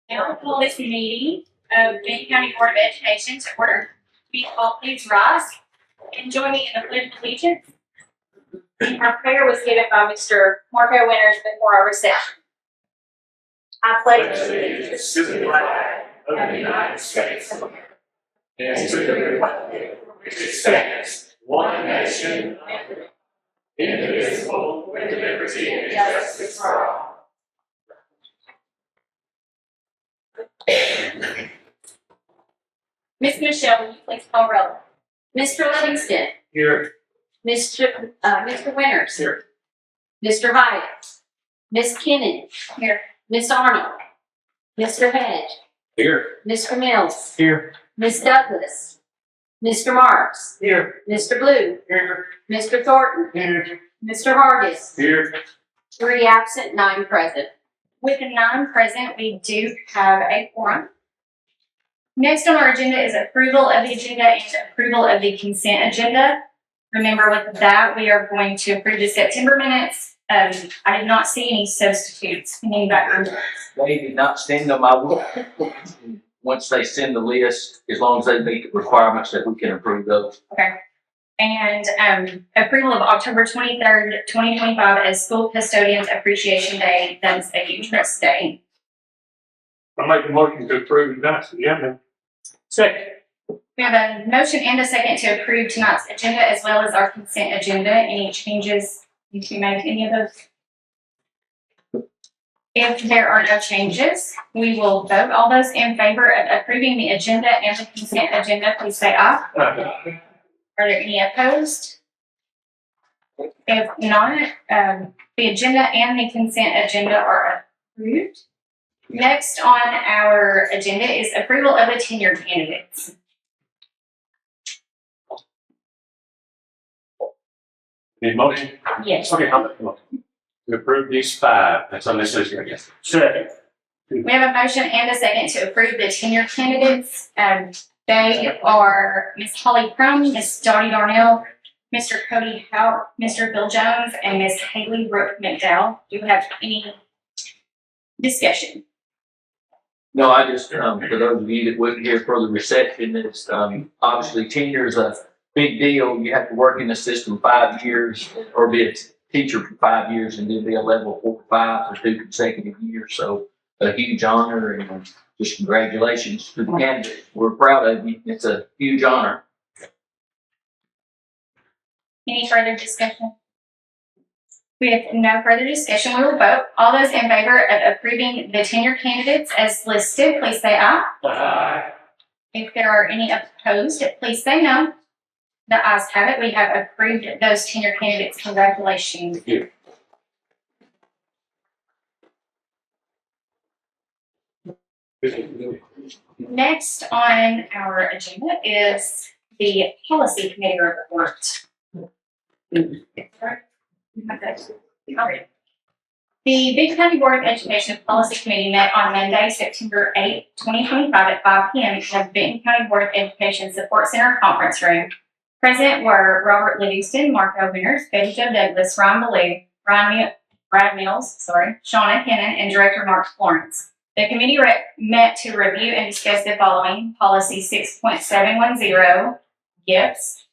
Now call this meeting of Benton County Board of Education to order. Will you all please rise and join me in the pledge of allegiance? Our prayer was given by Mr. Marco Winters before our reception. I pledge allegiance to the flag of the United States of America and to the republic for which it stands, one nation, indivisible, with liberty and justice for all. Miss Michelle, will you please call roll? Mr. Livingston. Here. Mr. Winters. Here. Mr. Hyatt. Miss Kennan. Here. Miss Arnold. Mr. Hedge. Here. Mr. Mills. Here. Miss Douglas. Mr. Marks. Here. Mr. Blue. Here. Mr. Thornton. Here. Mr. Hargis. Here. 3 absent, 9 present. With the 9 present, we do have a quorum. Next on our agenda is approval of the agenda and approval of the consent agenda. Remember, with that, we are going to approve the September minutes. I did not see any substitutes in any background. They did not send them. I will. Once they send the list, as long as they meet the requirements, that we can approve those. Okay. And approval of October 23rd, 2025 as School Custodians Appreciation Day. That is a Trust Day. I make a motion to approve tonight's agenda. Second. We have a motion and a second to approve tonight's agenda as well as our consent agenda. Any changes need to be made to any of those? If there are no changes, we will vote. All those in favor of approving the agenda and the consent agenda, please say aye. Aye. Are there any opposed? If not, the agenda and the consent agenda are approved. Next on our agenda is approval of the tenure candidates. Need motion? Yes. Okay, I'll make a motion. To approve these 5. That's unnecessary, I guess. Second. We have a motion and a second to approve the tenure candidates. They are Miss Holly Crum, Miss Dottie Darnell, Mr. Cody Howe, Mr. Bill Jones, and Miss Haley Brooke McDowell. Do you have any discussion? No, I just, for those of you that wasn't here for the reception, it's, obviously tenure is a big deal. You have to work in the system 5 years or be a teacher for 5 years and then be a level 4 or 5 for 2 consecutive years. So a huge honor and just congratulations to the candidates. We're proud of you. It's a huge honor. Any further discussion? With no further discussion, we will vote. All those in favor of approving the tenure candidates as listed, please say aye. Aye. If there are any opposed, please say no. The ayes have it. We have approved those tenure candidates. Congratulations. Thank you. Next on our agenda is the policy committee report. The Benton County Board of Education Policy Committee met on Monday, September 8, 2025 at 5 p.m. in the Benton County Board of Education Support Center conference room. Present were Robert Livingston, Marco Winters, Betty Jo Douglas, Ron Ballou, Brad Mills, Shauna Kennan, and Director Mark Florence. The committee met to review and discuss the following: Policy 6.710, gifts.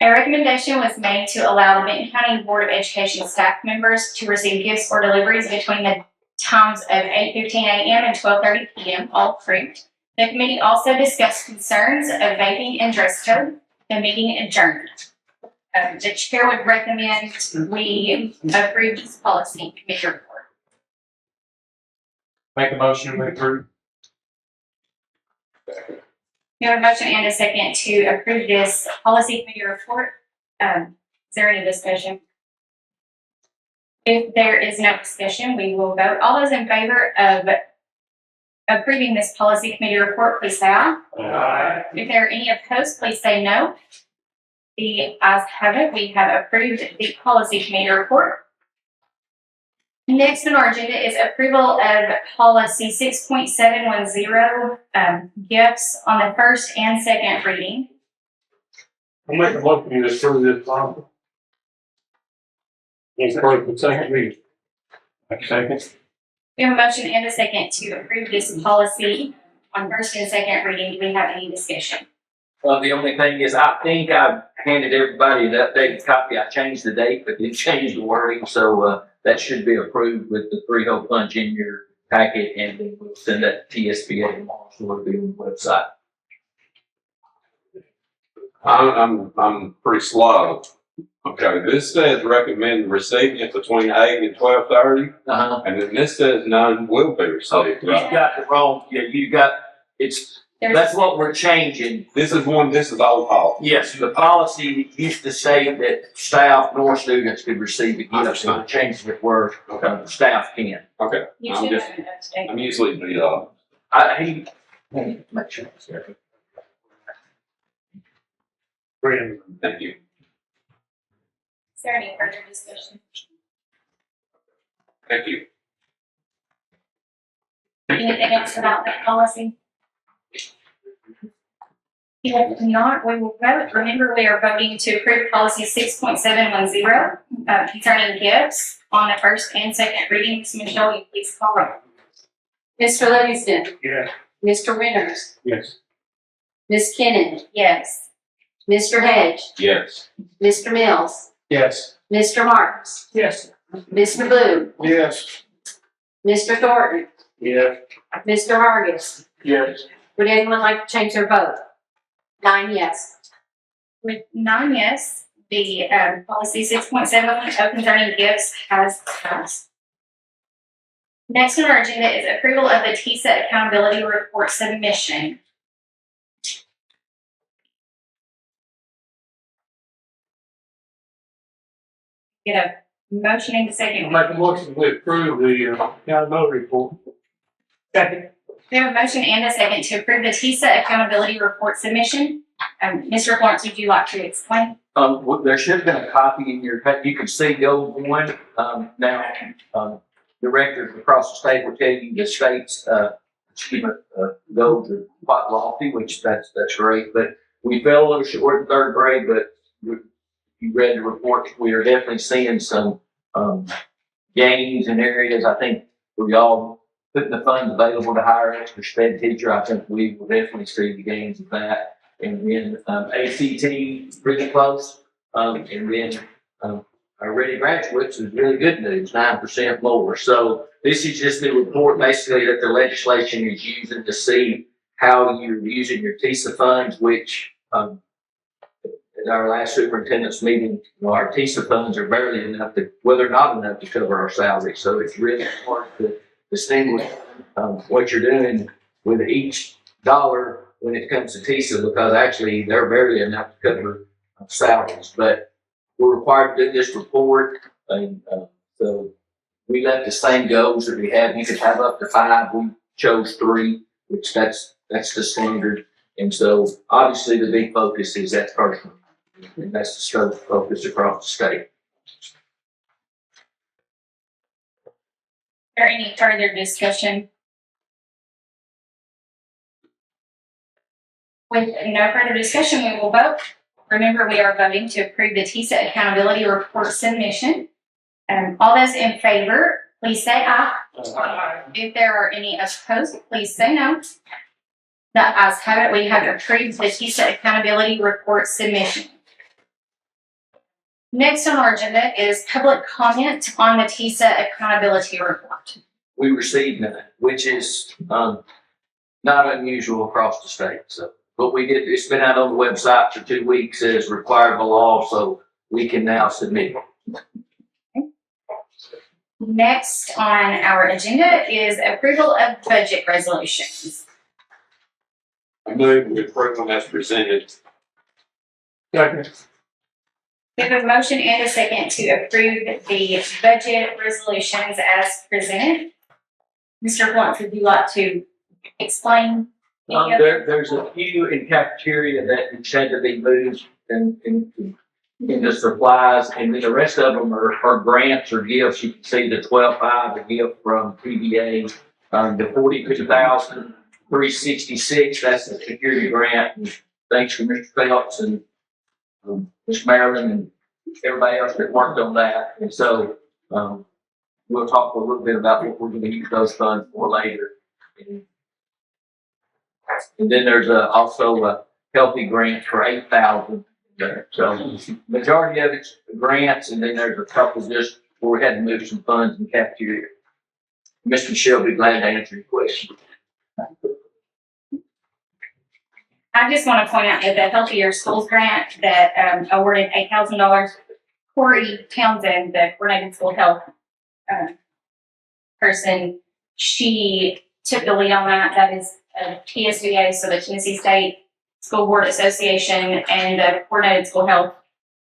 A recommendation was made to allow the Benton County Board of Education staff members to receive gifts or deliveries between the times of 8:15 a.m. and 12:30 p.m., all approved. The committee also discussed concerns of vaping and dress code. The meeting adjourned. The chair would recommend we approve this policy committee report. Make a motion to approve. We have a motion and a second to approve this policy committee report. Is there any discussion? If there is no discussion, we will vote. All those in favor of approving this policy committee report, please say aye. Aye. If there are any opposed, please say no. The ayes have it. We have approved the policy committee report. Next on our agenda is approval of policy 6.710, gifts on the first and second reading. I'll make a motion to approve this policy. It's for the second reading. Second. We have a motion and a second to approve this policy on first and second reading. Do we have any discussion? The only thing is, I think I handed everybody an updated copy. I changed the date, but didn't change the wording, so, that should be approved with the 3-hole punch in your packet, and then we'll send that to TSBA tomorrow, so it'll be on the website. I'm pretty slow. Okay, this says recommend receiving it between 8 and 12:30, Uh-huh. and then this says none will be received, You right? got the wrong, that's what we're changing. This is old policy. Yes, the policy used to say that staff nor students could receive a gift, so we're changing it where, staff can. Okay, You I'm should just, have an update. I'm usually the, Make sure it's there. thank you. Is there any further discussion? Thank you. Anything else about that policy? If not, we will vote. Remember, we are voting to approve policy 6.710, concerning gifts on the first and second reading. Ms. Michelle, will you please call roll? Mr. Livingston, Yes. Mr. Winters, Yes. Ms. Kinnon, Yes. Mr. Hedge, Yes. Mr. Mills, Yes. Mr. Marks, Yes. Mr. Bloom, Yes. Mr. Thornton, Yes. Mr. Hargis. Yes. Would anyone like to change their vote? 9 yes. With 9 yes, the policy 6.710 concerning gifts has passed. Next on our agenda is approval of the TISA accountability report submission. Get a motion in a I'll second. make a motion to approve the, accountability report. Second. We have a motion and a second to approve the TISA accountability report submission. Mr. Florence, would you like to explain? There should have been a copy in your, you can see the old one, now, directors across the state will tell you the state's, goals are quite lofty, which that's great, but we fell a little short in third grade, but you read the report, we are definitely seeing some, gains in areas. I think we all putting the funds available to hire an extra sped teacher. I think we will definitely see the gains of that. And then, ACT, pretty close. And then, our ready graduates is really good news, 9% more. So this is just the report basically that the legislation is using to see how you're using your TISA funds, which, at our last superintendent's meeting, our TISA funds are barely enough to, well, they're not enough to cover our salary. So it's really important to distinguish, what you're doing with each dollar when it comes to TISA, because actually they're barely enough to cover salaries. But we're required to do this report, and so we left the same goals that we had. You could have up to 5. We chose 3, which that's the standard. And so obviously the big focus is that person, and that's the scope of focus across the state. Is there any further discussion? With no further discussion, we will vote. Remember, we are voting to approve the TISA accountability report submission. All those in favor, please say aye. If there are any opposed, please say no. The ayes have it. We have approved the TISA accountability report submission. Next on our agenda is public comment on the TISA accountability report. We received none, which is not unusual across the state. So, but we did. It's been out on the website for 2 weeks as required by law, so we can now submit. Next on our agenda is approval of budget resolutions. I move we approve them as presented. Second. We have a motion and a second to approve the budget resolutions as presented. Mr. Blunt, would you like to explain? any of them? There's a few in cafeteria that had to be moved in the supplies, and then the rest of them are grants or gifts. You can see the 12.5, the gift from PBA, the 42,366. That's the security grant. And thanks to Mr. Phelps and Ms. Marilyn and everybody else that worked on that. And so we'll talk a little bit about what we're gonna use those funds for later. And then there's also a healthy grant for 8,000 there. So majority of it's grants, and then there's a couple just where we had to move some funds in cafeteria. Mr. Michelle will be glad to answer your question. I just want to point out that the Healthier Schools grant that awarded $8,000, Corey Townsend, the coordinated school health person, she took the lead on that. That is TSBA, so the Tennessee State School Board Association, and the coordinated school health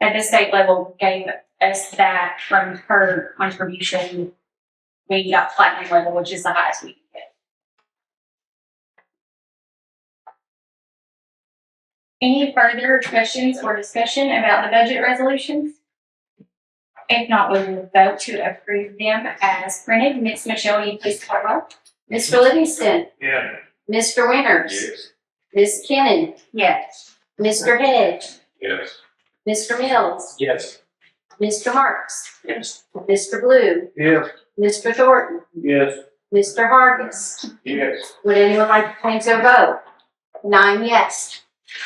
at the state level gave us that from her contribution. We got platinum level, which is the highest we can get. Any further questions or discussion about the budget resolutions? If not, we will vote to approve them as printed. Ms. Michelle, will you please call roll? Mr. Livingston, Yeah. Mr. Winters, Yes. Ms. Kennon, Yes. Mr. Hedge, Yes. Mr. Mills, Yes. Mr. Marks, Yes. Mr. Blue, Yes. Mr. Thornton, Yes. Mr. Hargis. Yes. Would anyone like to change their vote? 9 yes.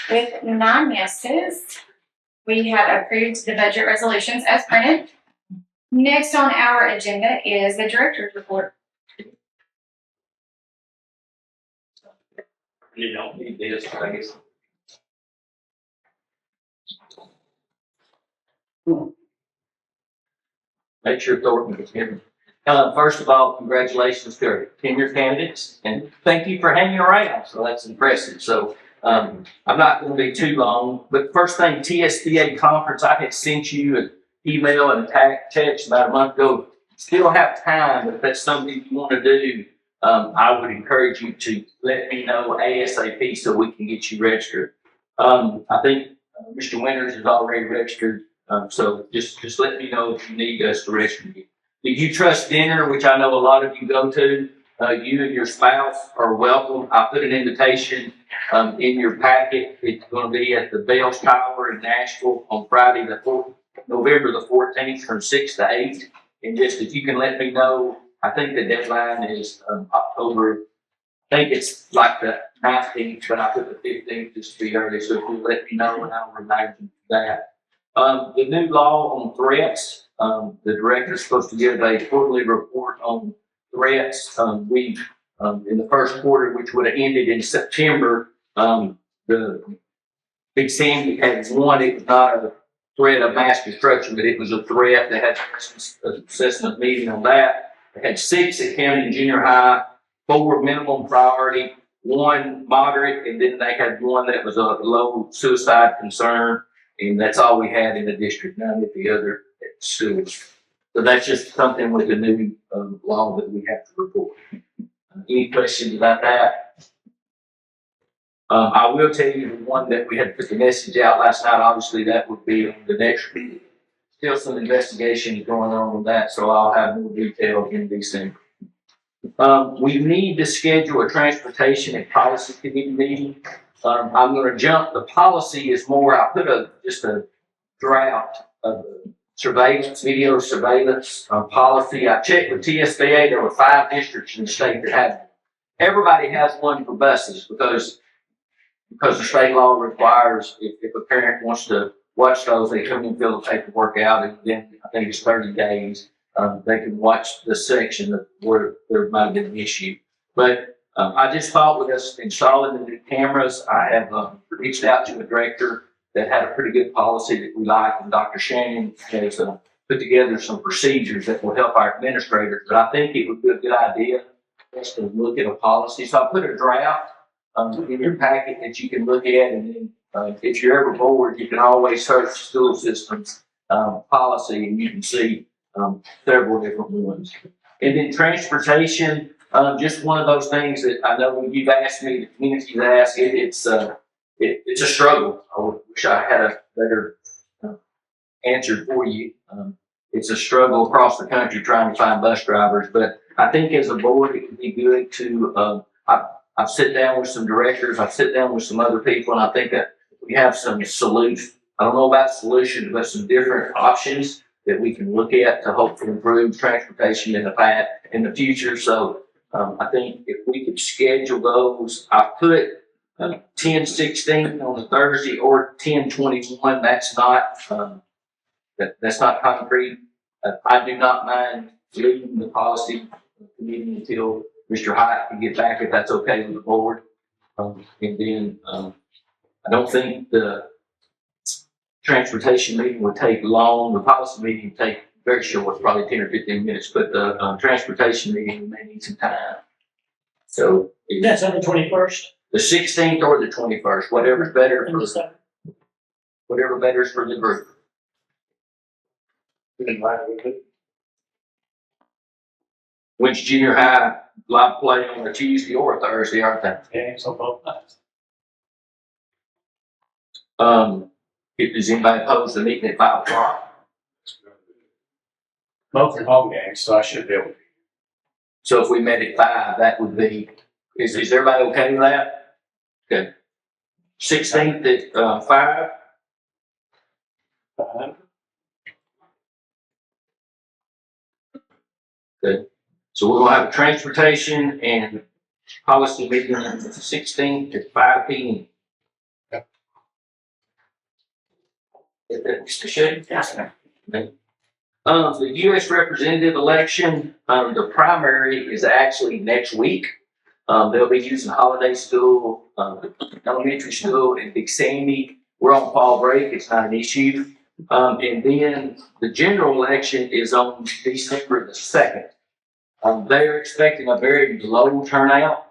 With 9 yeses, we have approved the budget resolutions as printed. Next on our agenda is the director's report. You don't need this, I guess. Make sure Thornton gets here. First of all, congratulations to our tenure candidates, and thank you for hanging around. So that's impressive. So I'm not going to be too long, but first thing, TSBA conference, I had sent you an email and a text about a month ago. Still have time, but if that's something you want to do, I would encourage you to let me know ASAP so we can get you registered. I think Mr. Winters is already registered, so just let me know if you need us to register you. The You Trust Dinner, which I know a lot of you go to, you and your spouse are welcome. I put an invitation in your packet. It's going to be at the Bells Tower in Nashville on Friday, November the 14th from 6 to 8. And just if you can let me know, I think the deadline is October, I think it's like the 19th, but I put the 15th just to be early. So if you let me know, and I'll remind you of that. The new law on threats, the director is supposed to give a quarterly report on threats. We, in the first quarter, which would have ended in September, the Big Sandy had one. It was not a threat of mass destruction, but it was a threat. They had an assessment meeting on that. They had 6 at county and junior high, 4 minimum priority, 1 moderate, and then they had 1 that was a low suicide concern. And that's all we had in the district, none at the other schools. So that's just something with the new law that we have to report. Any questions about that? I will tell you the one that we had put the message out last night. Obviously, that would be on the next week. Still some investigations going on that, so I'll have more details in December. We need to schedule a transportation and policy committee meeting. I'm going to jump. The policy is more, I put just a draft of the surveillance, video surveillance policy. I checked with TSBA. There were 5 districts in the state that had. Everybody has one for buses because the state law requires if a parent wants to watch those, they come and fill the paperwork out, and then I think it's 30 days. They can watch the section where there might have been an issue. But I just thought with us installing the new cameras, I have reached out to a director that had a pretty good policy that we like, and Dr. Shannon has put together some procedures that will help our administrators. But I think it would be a good idea just to look at a policy. So I put a draft in your packet that you can look at, and then if you're ever bored, you can always search school systems policy, and you can see several different ones. And then transportation, just one of those things that I know you've asked me, the community's asked, it's a struggle. I wish I had a better answer for you. It's a struggle across the country trying to find bus drivers, but I think as a board, it would be good to, I've sit down with some directors, I've sit down with some other people, and I think that we have some solutions. I don't know about solutions, but some different options that we can look at to hopefully improve transportation in the future. So, I think if we could schedule those, I put 10/16 on the Thursday or 10/21. That's not, that's not concrete. I do not mind leaving the policy committee until Mr. Hyatt can get back, if that's okay with the board. And then, I don't think the transportation meeting would take long. The policy meeting would take very short, probably 10 or 15 minutes, but the transportation meeting may need some time. So That's on the 21st. the 16th or the 21st, whatever's better for whatever better is for the group. When's junior high live play on a Tuesday or a Thursday, aren't they? Games on both nights. Does anybody oppose the meeting at 5 o'clock? Both are home games, so I should be able to. So if we met at 5, that would be, is everybody okay with that? Okay. 16th at 5? Good. So we're gonna have a transportation and policy meeting on the 16th at 5 p.m. Mr. Shea? Yes, sir. The U.S. representative election, the primary is actually next week. They'll be using holiday school, elementary school in Big Sandy. We're on fall break, it's not an issue. And then the general election is on December the 2nd. They're expecting a very low turnout.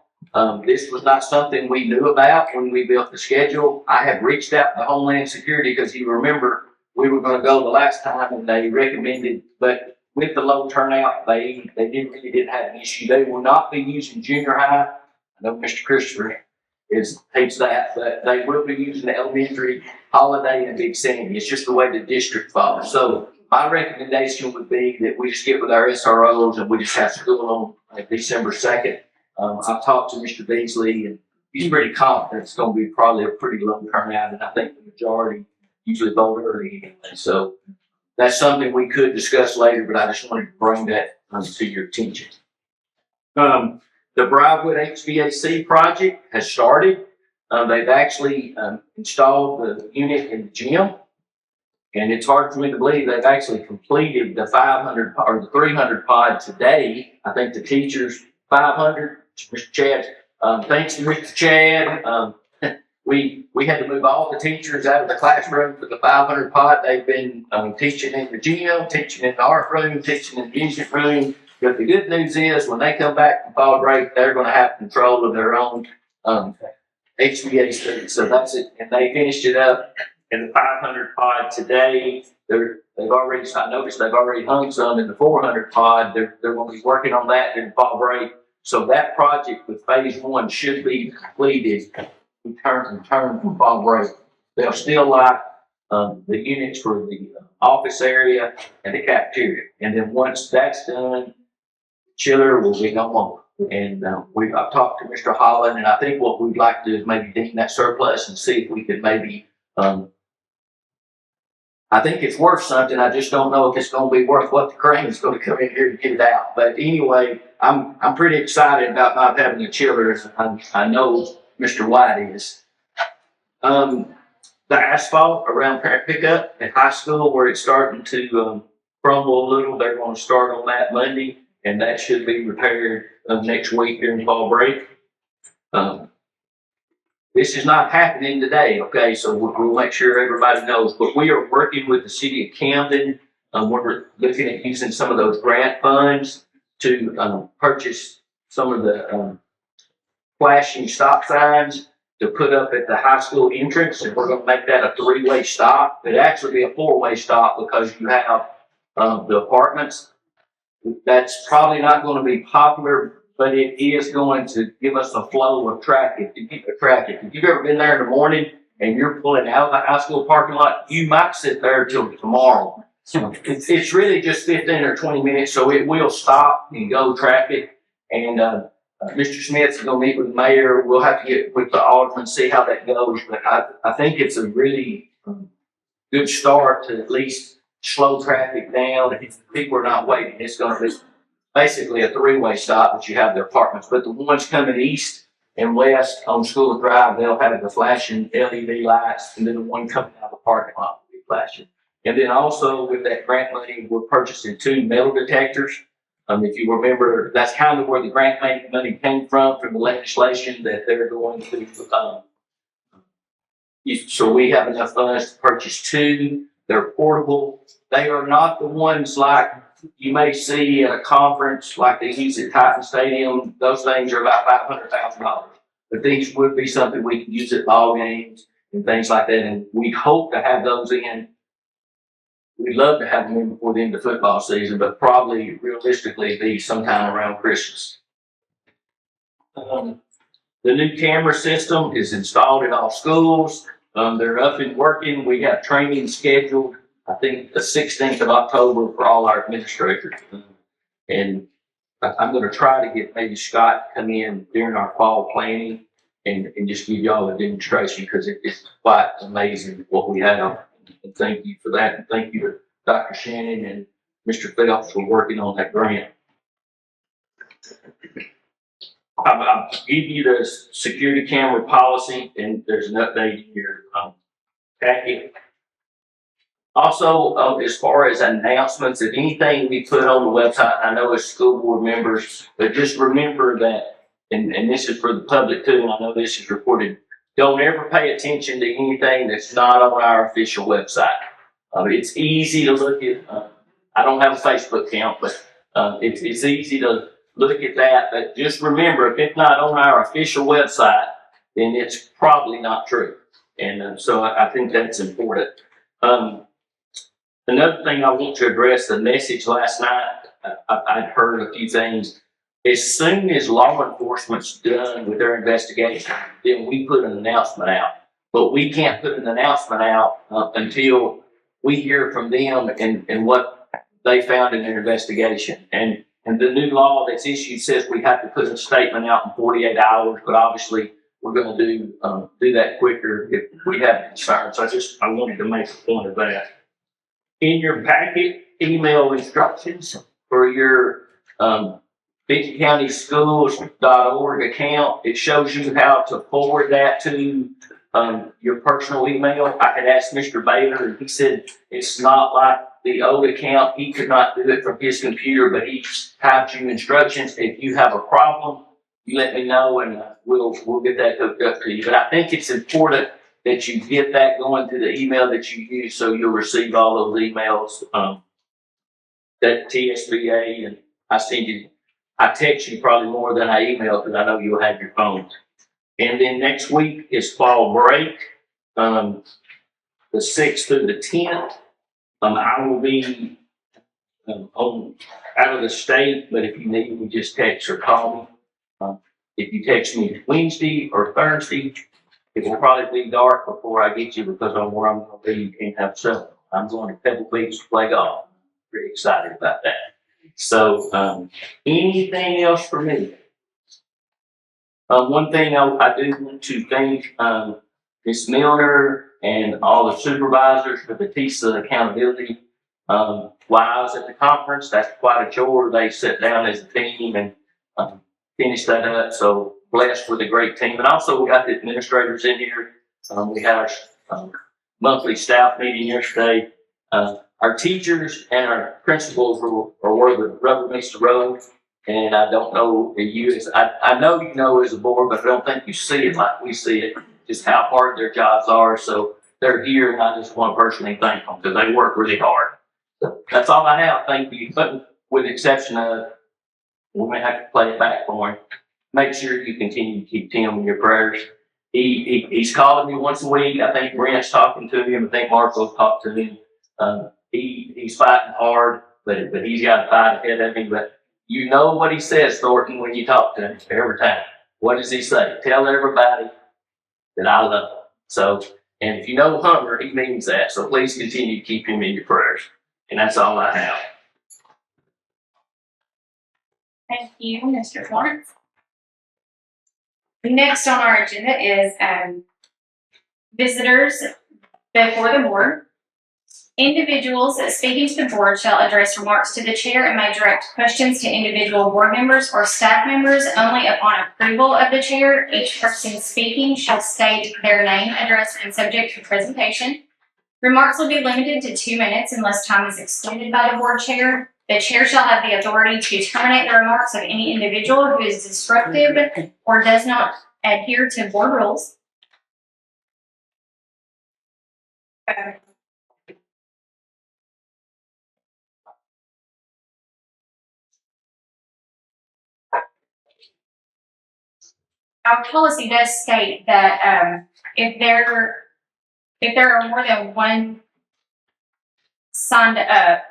This was not something we knew about when we built the schedule. I have reached out to Homeland Security because you remember we were going to go the last time and they recommended, but with the low turnout, they didn't have an issue. They will not be using junior high. I know Mr. Christopher hates that, but they will be using the elementary, Holiday, and Big Sandy. It's just the way the district falls. So my recommendation would be that we just get with our SROs and we just have school on December 2nd. I've talked to Mr. Beasley and he's pretty confident it's going to be probably a pretty low turnout, and I think the majority usually vote early anyway. So that's something we could discuss later, but I just wanted to bring that to your attention. The Briarwood HVAC project has started. They've actually installed the unit in the gym. And it's hard for me to believe they've actually completed the 500 or the 300 pod today. I think the teachers, 500, Mr. Chad, thanks to Mr. Chad. We had to move all the teachers out of the classroom for the 500 pod. They've been teaching in the gym, teaching in the art room, teaching in the music room. But the good news is when they come back from fall break, they're going to have control of their own HVAC. So that's it. And they finished it up in the 500 pod today. I noticed they've already hung some in the 400 pod. They're going to be working on that during fall break. So that project with phase 1 should be completed. Return from fall break. They'll still like the units for the office area and the cafeteria. And then once that's done, chiller will be no more. And I've talked to Mr. Holland, and I think what we'd like to do is maybe deem that surplus and see if we could maybe. I think it's worth something. I just don't know if it's going to be worth what the crane is going to come in here and get it out. But anyway, I'm pretty excited about not having a chiller. I know Mr. White is. The asphalt around parent pickup at high school where it's starting to crumble a little, they're going to start on that Monday, and that should be repaired next week during fall break. This is not happening today, okay? So we'll make sure everybody knows. But we are working with the city of Camden. We're looking at using some of those grant funds to purchase some of the flashing stop signs to put up at the high school entrance, and we're going to make that a 3-way stop. It'd actually be a 4-way stop because you have the apartments. That's probably not going to be popular, but it is going to give us a flow of traffic to keep the traffic. If you've ever been there in the morning and you're pulling out of the high school parking lot, you might sit there till tomorrow. It's really just 15 or 20 minutes, so it will stop and go traffic. And Mr. Smith's going to meet with the mayor. We'll have to get with the alderman, see how that goes. But I think it's a really good start to at least slow traffic down. If people are not waiting, it's gonna be basically a three-way stop, but you have their apartments. But the ones coming east and west on School Drive, they'll have the flashing LED lights, and then the one coming out of the parking lot will be flashing. And then also with that grant money, we're purchasing 2 metal detectors. If you remember, that's kind of where the grant money came from the legislation that they're going to, so we have enough funds to purchase 2. They're portable. They are not the ones like you may see at a conference like they use at Titan Stadium. Those things are about $500,000. But these would be something we can use at ball games and things like that. And we hope to have those in. We'd love to have them in before the end of football season, but probably realistically be sometime around Christmas. The new camera system is installed in all schools. They're up and working. We have training scheduled, I think, the 16th of October for all our administrators. And I'm going to try to get maybe Scott to come in during our fall planning and just give y'all a demonstration because it's quite amazing what we have. And thank you for that. And thank you to Dr. Shannon and Mr. Phelps for working on that grant. I'll give you the security camera policy, and there's an update in your packet. Also, as far as announcements, if anything we put on the website, I know as school board members, but just remember that, and this is for the public too, and I know this is reported, don't ever pay attention to anything that's not on our official website. It's easy to look at, I don't have a Facebook account, but it's easy to look at that, but just remember, if it's not on our official website, then it's probably not true. And so I think that's important. Another thing I want to address, the message last night, I'd heard a few things. As soon as law enforcement's done with their investigation, then we put an announcement out. But we can't put an announcement out until we hear from them and what they found in their investigation. And the new law that's issued says we have to put a statement out in 48 hours, but obviously we're going to do that quicker if we have concerns. I wanted to make a point of that. In your packet, email instructions for your Benton County Schools.org account. It shows you how to forward that to your personal email. I had asked Mr. Baylor, and he said it's not like the old account. He could not do it from his computer, but he typed you instructions. If you have a problem, you let me know, and we'll get that hooked up to you. But I think it's important that you get that going to the email that you use, so you'll receive all those emails. That TSBA, and I text you probably more than I email because I know you'll have your phones. And then next week is fall break, the 6th through the 10th. I will be out of the state, but if you need me, just text or call me. If you text me Wednesday or Thursday, it will probably be dark before I get you because of where I'm going to be in Havana. I'm going to Pebble Beach to play golf. Pretty excited about that. So, anything else for me? One thing I do want to thank Ms. Milner and all the supervisors for the TISA accountability. While I was at the conference, that's quite a chore. They sat down as a team and finished that up. So blessed with a great team. And also we got the administrators in here. We had our monthly staff meeting yesterday. Our teachers and our principals are where the rubber meets the road. And I don't know if you, I know you know as a board, but I don't think you see it like we see it, just how hard their jobs are. So they're here, and I just want to personally thank them because they work really hard. So that's all I have. Thank you. But with the exception of, we may have to play it back for him. Make sure you continue to keep Tim in your prayers. He's calling me once a week. I think Brent's talking to him. I think Marco's talked to him. He's fighting hard, but he's got to fight ahead of him. But you know what he says, Thornton, when you talk to him every time. What does he say? Tell everybody that I love them. So, and if you know Hummer, he means that. So please continue to keep him in your prayers. And that's all I have. Thank you, Mr. Florence. Next on our agenda is visitors before the board. Individuals speaking to the board shall address remarks to the chair and may direct questions to individual board members or staff members only upon approval of the chair. Each person speaking shall state their name, address, and subject to presentation. Remarks will be limited to 2 minutes unless time is extended by the board chair. The chair shall have the authority to terminate the remarks of any individual who is disruptive or does not adhere to board rules. Our policy does state that if there are more than one signed up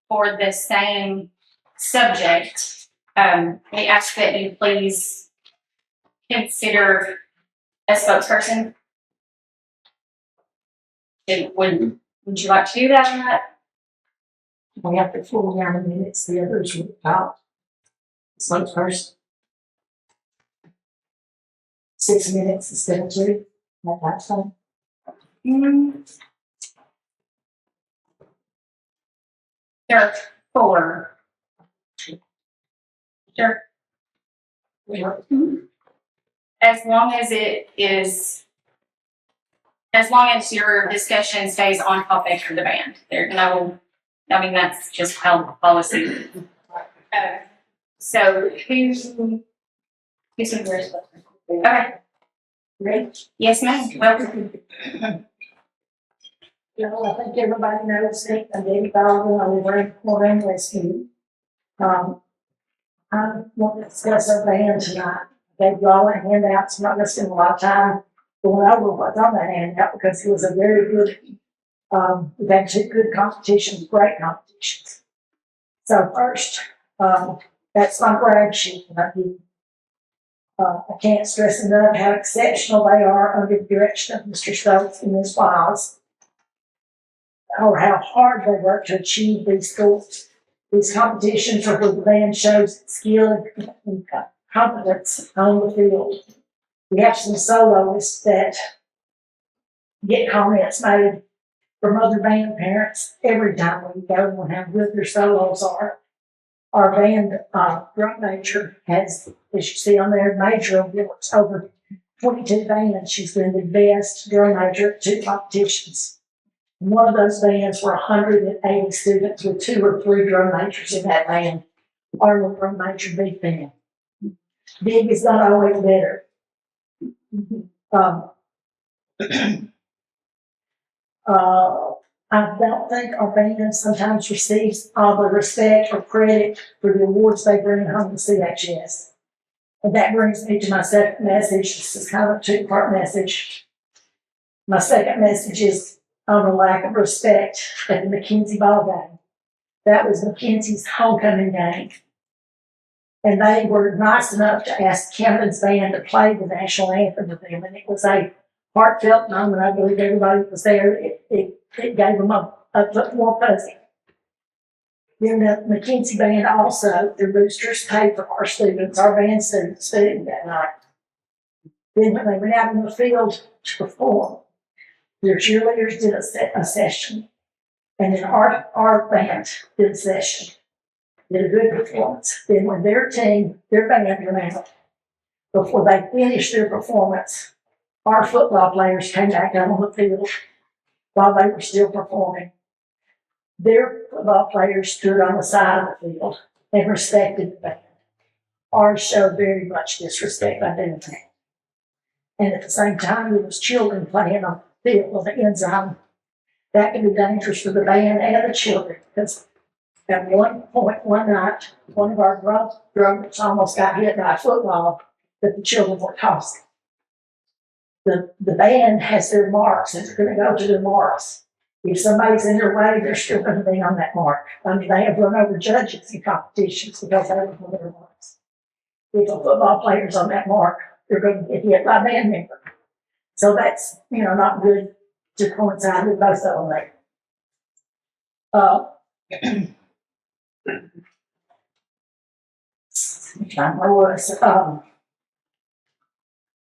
for the same subject, we ask that you please consider a spokesperson. Would you like to do that? We have to pull down the minutes, the others without spokesperson. 6 minutes instead of 2, at that time. There are 4. Sure. As long as your discussion stays on topic for the band. That's just how the policy. So who's the okay. Great. Yes, ma'am. Welcome. I think everybody knows that I did Baldwin on the Grand Corps Rescue. I want to discuss our band tonight. I gave you all a handout, so I'm not going to spend a lot of time going over what's on that handout because it was a very good, we've had 2 good competitions, great competitions. So first, that's my brag sheet that I do. I can't stress enough how exceptional they are under the direction of Mr. Stokes and Ms. Wiles, or how hard they work to achieve these goals. These competitions are where the band shows its skill and competence on the field. We have some soloists that get comments made from other band parents every time we go on how good their solos are. Our band drum major has, as you see on there, major awards over 22 bands. She's been the best drum major at 2 competitions. One of those bands were 180 students with 2 or 3 drum majors in that band. Our little drum major, big band. Big is not always better. I don't think our band sometimes receives all the respect or credit for the awards they bring home to CHS. And that brings me to my second message. This is kind of a 2-part message. My second message is on the lack of respect at the McKenzie ball game. That was McKenzie's homecoming game. And they were nice enough to ask Camden's band to play the national anthem with them. And it was a heartfelt moment. I believe everybody that was there. It gave them a more fuzzy. Then the McKenzie band also, the Roosters paid for our students, our band students, studying that night. Then when they went out in the field to perform, their cheerleaders did a session, and then our band did a session, did a good performance. Then when their band went out, before they finished their performance, our football players came back out on the field while they were still performing. Their football players stood on the side of the field and respected the band. Ours showed very much disrespect by doing that. And at the same time, there was children playing on the field on the end zone. That can be dangerous for the band and the children, because at one point, one night, one of our drummers almost got hit by a football that the children were tossing. The band has their marks, and they're going to go to their marks. If somebody's in their way, they're still going to be on that mark. I mean, they have run over judges in competitions because they were on their marks. If a football player's on that mark, they're going to get hit by a band member. So that's, not good to coincide with both of them there.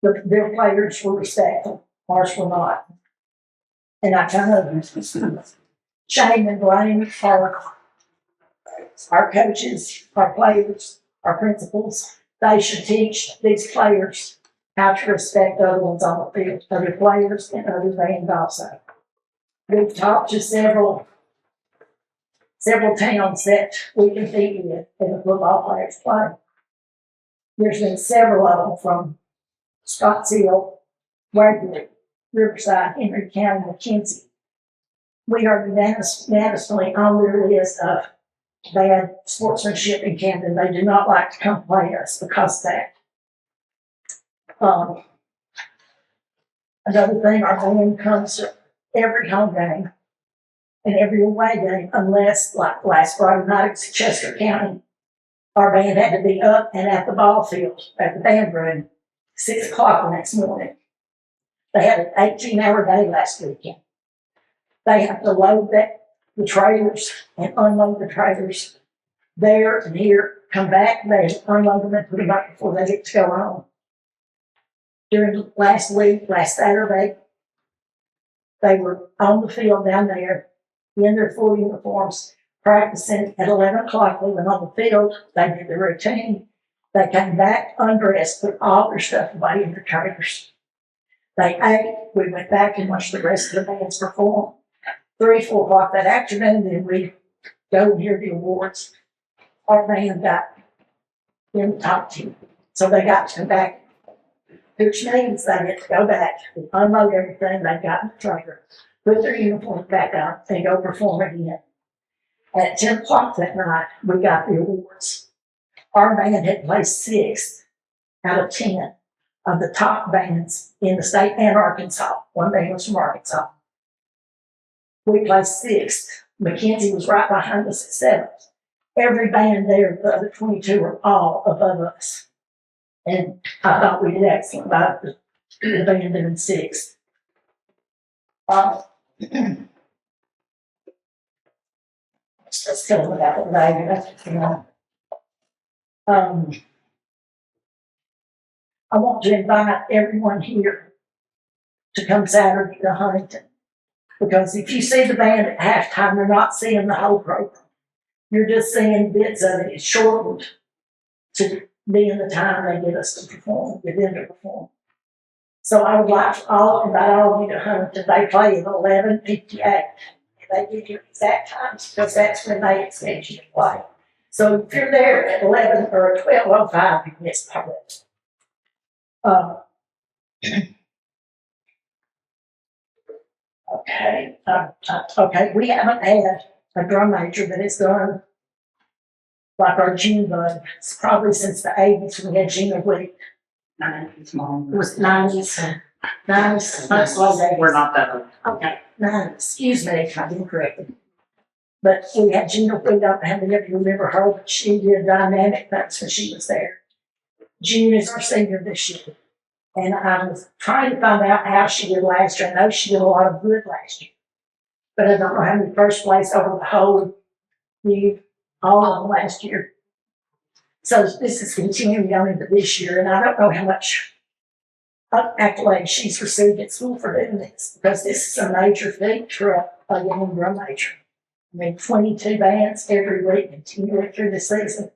Their players were respectful, ours were not. And I kind of shame and blame our coaches, our players, our principals. They should teach these players how to respect other ones on the field, other players and other fans also. We've talked to several towns that we compete with and the football players play. There's been several of them from Scottsdale, Waverly, Riverside, Henry County, McKenzie. We are unanimously on their list of bad sportsmanship in Camden. They do not like to come play us because of that. Another thing, our band comes to every home game and every away game, unless, like last Friday night at Chester County, our band had to be up and at the ball field, at the band room, 6 o'clock the next morning. They had an 18-hour day last weekend. They have to load the trailers and unload the trailers there and here, come back, they unload them and put them up before they get to go home. During last Saturday, they were on the field down there in their full uniforms, practicing at 11 o'clock. They went on the field, they did their routine. They came back undressed, put all their stuff away in their trailers. They ate, we went back and watched the rest of the bands perform. 3, 4 o'clock that afternoon, then we go and hear the awards. Our band got in the top 10. So they got to come back, which means they get to go back and unload everything they got in the trailer, put their uniforms back on, and go perform again. At 10 o'clock that night, we got the awards. Our band had placed 6th out of 10 of the top bands in the state and Arkansas. One band was from Arkansas. We placed 6th. McKenzie was right behind us at 7th. Every band there, the other 22 were all above us. And I thought we did excellent about the band doing 6th. Let's tell them about the value. That's, I want to invite everyone here to come Saturday to Huntington. Because if you see the band at halftime, you're not seeing the whole program. You're just seeing bits of it. It's shortened to be in the time they get us to perform, get them to perform. So I would like to invite all of you to Huntington. They play at 11:58. They give you exact times because that's when they expect you to play. So if you're there at 11 or 12:05, you miss part of it. Okay, we haven't had a drum major that has done like our June bud. It's probably since the 80s we had June week. 90s, Mom. It was 90s. 90s. We're not that old. Okay, 90s. Excuse me if I didn't correct it. But we had Gina Wood. I haven't ever remember her, but she did dynamic things when she was there. June is our senior this year. And I was trying to find out how she did last year. I know she did a lot of good last year. But I don't know how many first place over the whole year, all of them last year. So this is continuing on into this year, and I don't know how much accolade she's received at school for doing this, because this is a major feat for a young drum major. I mean, 22 bands every week, continuing through the season.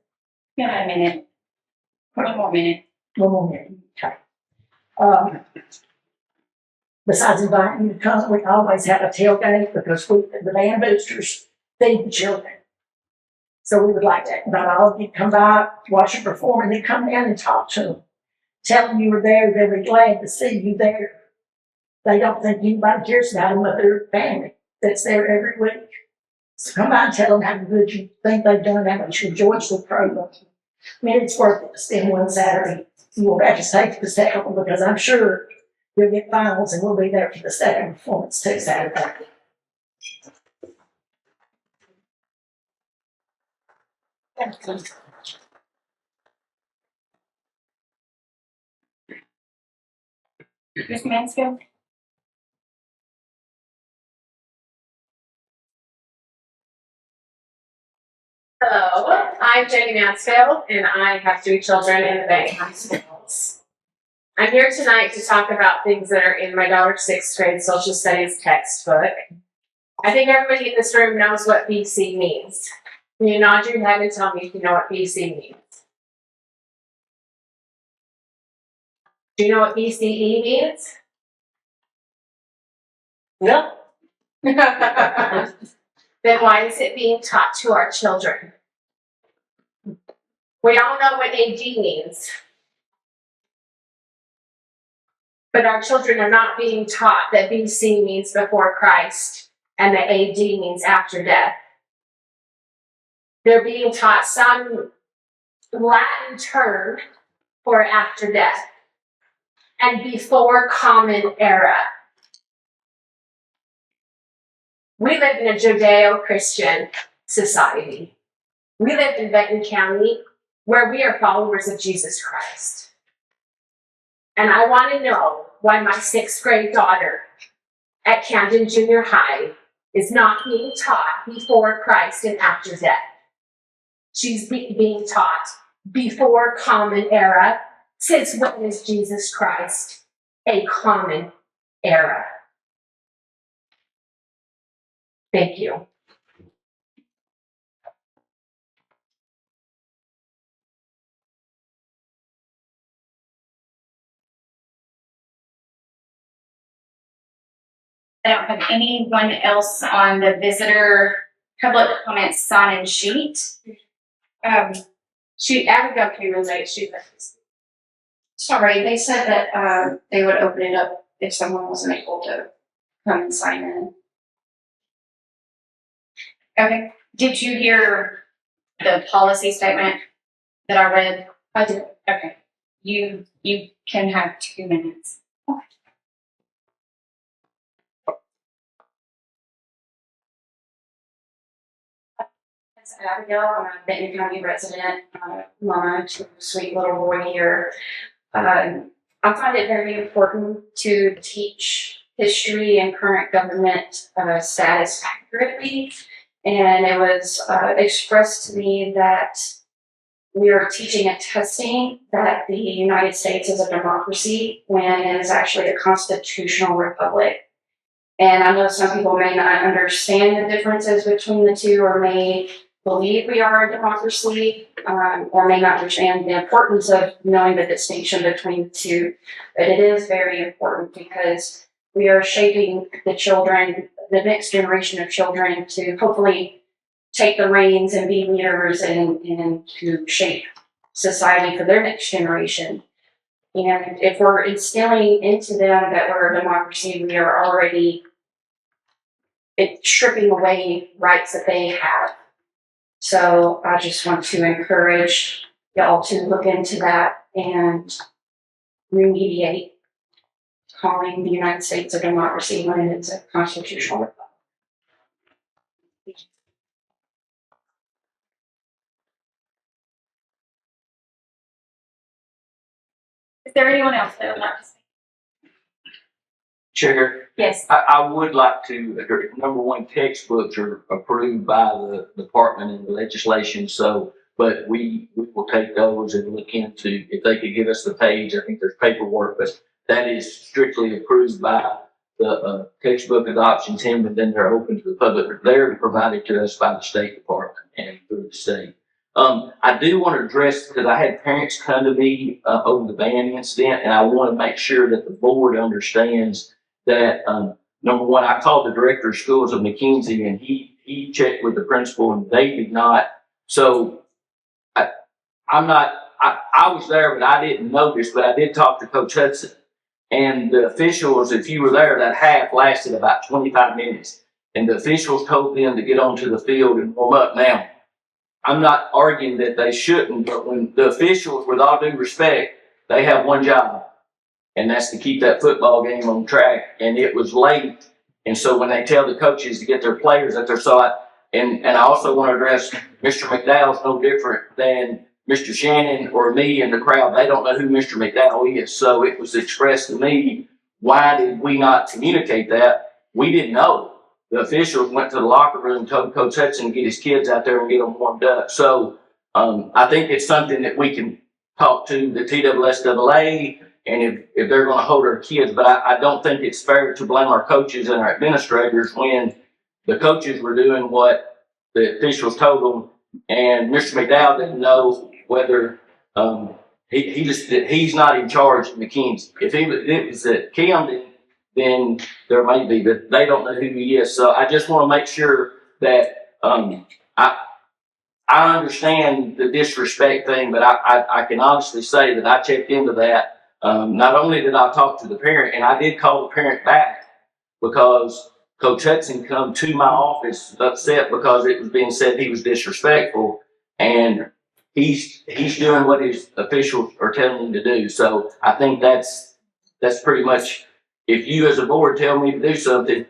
Yeah, a minute. One more minute. One more minute. Okay. Besides inviting you to come, we always have a tailgate because the band boosters feed the children. So we would like to invite all of you to come by, watch them perform, and then come down and talk to them. Tell them you were there. They'll be glad to see you there. They don't think anybody cares about them, but they're family that's there every week. So come by and tell them how good you think they've done, how much you enjoyed the program. I mean, it's worth it to spend one Saturday. You won't have to stay for the second one because I'm sure you'll get finals and we'll be there for the second performance too Saturday. Ms. Mansfield? Hello, I'm Jenny Mansfield, and I have 3 children in the Benton High Schools. I'm here tonight to talk about things that are in my daughter's 6th grade social studies textbook. I think everybody in this room knows what BC means. Can you nod your head and tell me if you know what BC means? Do you know what BCE means? No. Then why is it being taught to our children? We all know what AD means. But our children are not being taught that BC means before Christ and that AD means after death. They're being taught some Latin term for after death and before Common Era. We live in a Judeo-Christian society. We live in Benton County where we are followers of Jesus Christ. And I want to know why my 6th grade daughter at Camden Junior High is not being taught before Christ and after death. She's being taught before Common Era. Since when is Jesus Christ a common era? Thank you. I don't have anyone else on the visitor public comment sign-in sheet. Abigail came in late. Sorry, they said that, they would open it up if someone wasn't able to come and sign in. Okay. Did you hear the policy statement that I read? I did. Okay. You can have 2 minutes. It's Abigail. I'm a Benton County resident, mama to a sweet little boy here. I find it very important to teach history and current government status accurately. And it was expressed to me that we are teaching and testing that the United States is a democracy when it is actually a constitutional republic. And I know some people may not understand the differences between the two or may believe we are a democracy or may not understand the importance of knowing the distinction between the two. But it is very important because we are shaping the children, the next generation of children, to hopefully take the reins and be leaders and to shape society for their next generation. And if we're instilling into them that we're a democracy, we are already stripping away rights that they have. So I just want to encourage y'all to look into that and remediate calling the United States a democracy when it's a constitutional republic. Is there anyone else that would like to speak? Chair, Yes. I would like to, number one, textbooks are approved by the department and the legislation, so, but we will take those and look into, if they could give us the page, I think there's paperwork, but that is strictly approved by the textbook adoption team, but then they're open to the public. They're provided to us by the State Department and through the state. I do want to address, because I had parents come to me over the band incident, and I want to make sure that the board understands that, number one, I called the director of schools of McKenzie, and he checked with the principal, and they did not. So I was there, but I didn't notice, but I did talk to Coach Hudson. And the officials, if you were there, that half lasted about 25 minutes. And the officials told them to get onto the field and warm up. Now, I'm not arguing that they shouldn't, but when the officials, with all due respect, they have one job, and that's to keep that football game on track. And it was late. And so when they tell the coaches to get their players at their side, and I also want to address Mr. McDowell's no different than Mr. Shannon or me in the crowd. They don't know who Mr. McDowell is. So it was expressed to me, why did we not communicate that? We didn't know. The officials went to the locker room, told Coach Hudson to get his kids out there and get them warmed up. So I think it's something that we can talk to the TSSAA, and if they're going to hold our kids. But I don't think it's fair to blame our coaches and our administrators when the coaches were doing what the officials told them, and Mr. McDowell didn't know whether, he's not in charge of McKinsey. If it was at Camden, then there may be, but they don't know who he is. So I just want to make sure that, I understand the disrespect thing, but I can honestly say that I checked into that. Not only did I talk to the parent, and I did call the parent back because Coach Hudson come to my office upset because it was being said he was disrespectful, and he's doing what his officials are telling him to do. So I think that's pretty much, if you as a board tell me to do something,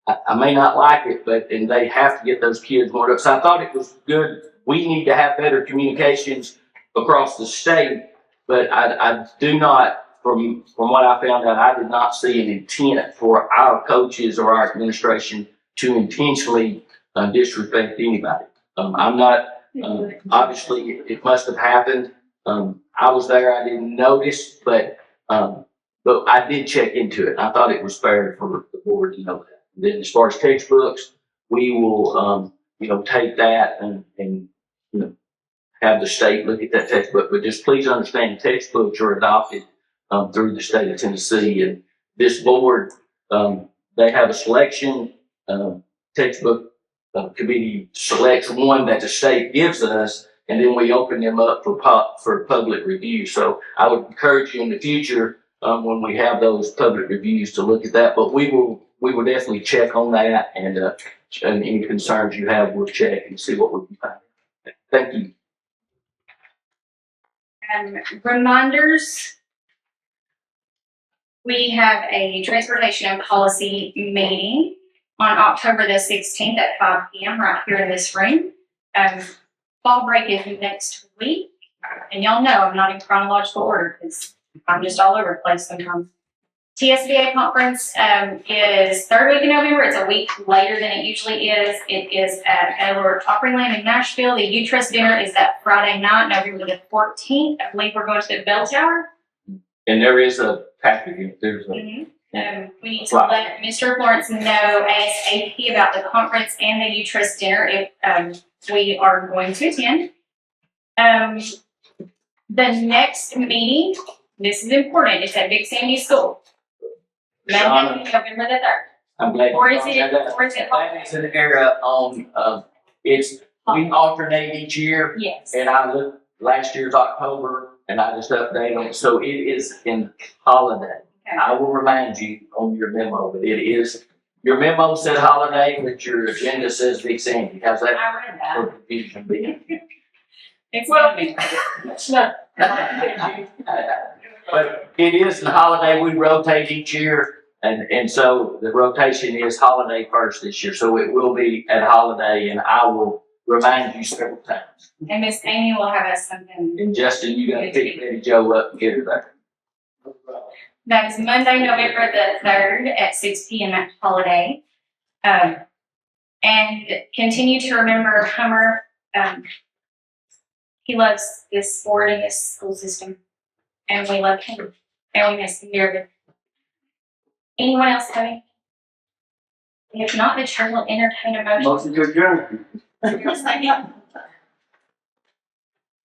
I may not like it, and they have to get those kids more up. So I thought it was good. We need to have better communications across the state, but I do not, from what I found out, I did not see an intent for our coaches or our administration to intentionally disrespect anybody. I'm not, obviously it must have happened. I was there, I didn't notice, but I did check into it. I thought it was fair for the board to know that. Then as far as textbooks, we will, take that and have the state look at that textbook. But just please understand, textbooks are adopted through the state of Tennessee, and this board, they have a selection. Textbook committee selects one that the state gives us, and then we open them up for public review. So I would encourage you in the future, when we have those public reviews, to look at that. But we will definitely check on that, and any concerns you have, we'll check and see what we can find. Thank you. Reminders. We have a transportation and policy meeting on October the 16th at 5 p.m. right here in this room. Fall break is next week, and y'all know I'm not in chronological order because I'm just all over the place sometimes. TSBA conference is third week in November. It's a week later than it usually is. It is at Gaylord Opryland in Nashville. The U Trust dinner is that Friday night, November the 14th. I believe we're going to the Bell Tower. And there is a package. There's a. We need to let Mr. Lawrence know ASAP about the conference and the U Trust dinner if we are going to attend. The next meeting, this is important, it's at Big Sandy School. Monday, November the 3rd. I'm glad. Or is it? That is an era on, we alternate each year, Yes. and I looked last year's October, and I just update on, so it is in holiday. Okay. I will remind you on your memo, but it is, your memo said holiday, but your agenda says Big Sandy. How's that I read that. for confusion? It's well, It's not. But it is the holiday, we rotate each year, and so the rotation is holiday first this year, so it will be at holiday, and I will remind you several times. and Miss Amy will have us something. And Justin, you gotta pick Betty Jo up and get her there. That is Monday, November the 3rd at 6 p.m. at Holiday. And continue to remember Hummer. He loves this sport and this school system. And we love him. And we miss him dearly. Anyone else having? If not, the chair will entertain a motion. Motion to adjourn. Is there a second?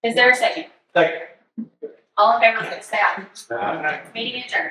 Is there a second? Second. All in favor, please say aye. Meeting adjourned.